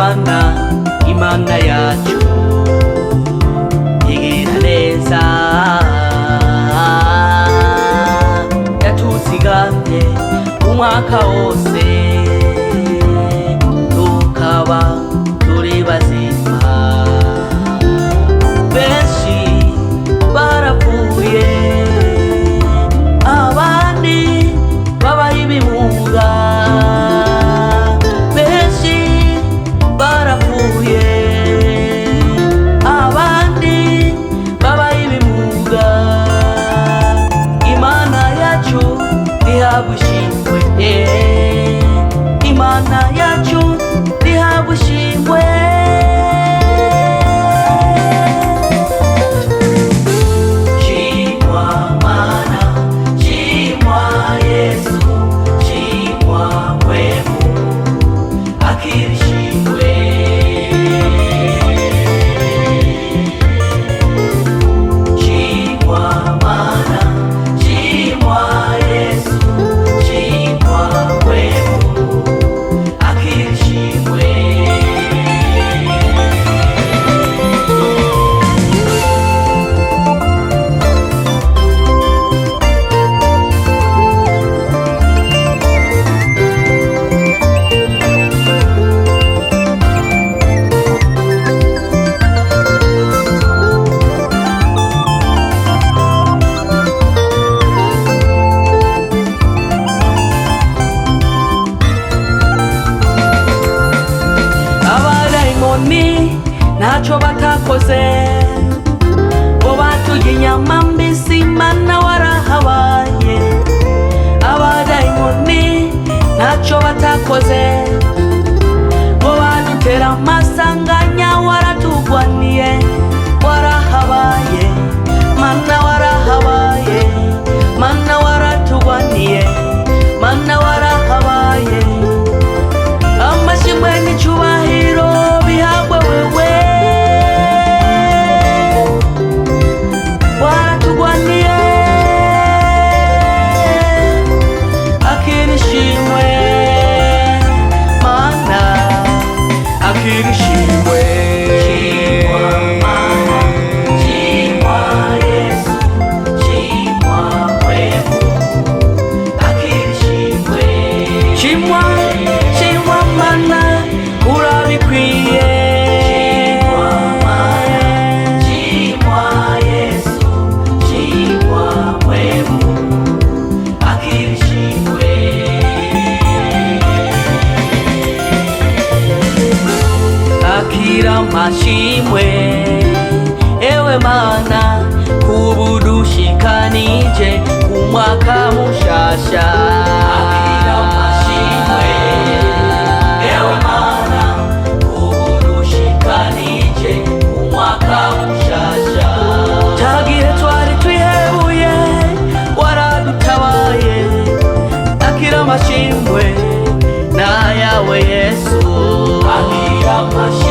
Imana yacu igira neza, yatuzigamye umwaka wose tukaba turi bazima. Benshi barapfuye, abandi babaye ibimuga. Imana yacu ihabushimwe. Shimwa Mana, shimwa Yesu, shimwa Mwemu akirishimwe. Shimwa Mana, shimwa Yesu, shimwa Mwemu akirishimwe. Nacho batakoze bo batuye inyama mbisi, Mana warahabaye. Abadayimoni nacho batakoze bo badutera amasanganya, waratugwaniye, warahabaye. Mana warahabaye, Mana waratugwaniye, Mana warahabaye. Amashimwe n'icyubahiro bihabwe wewe, waratugwaniye akirishimwe. Mana akirishimwe. Shimwa Mana, shimwa Yesu, shimwa Mwemu akirishimwe. Shimwa Mana urabikwiye. Shimwa Mana, shimwa Yesu, shimwa Mwemu akirishimwe. Akira amashimwe ewe Mana, kubudushikanije kumwaka mushasha. Akira amashimwe ewe Mana, kubudushikanije kumwaka mushasha. Tagihe twari twihebuye waradutabaye. Akira amashimwe na yawe Yesu, akira amashimwe.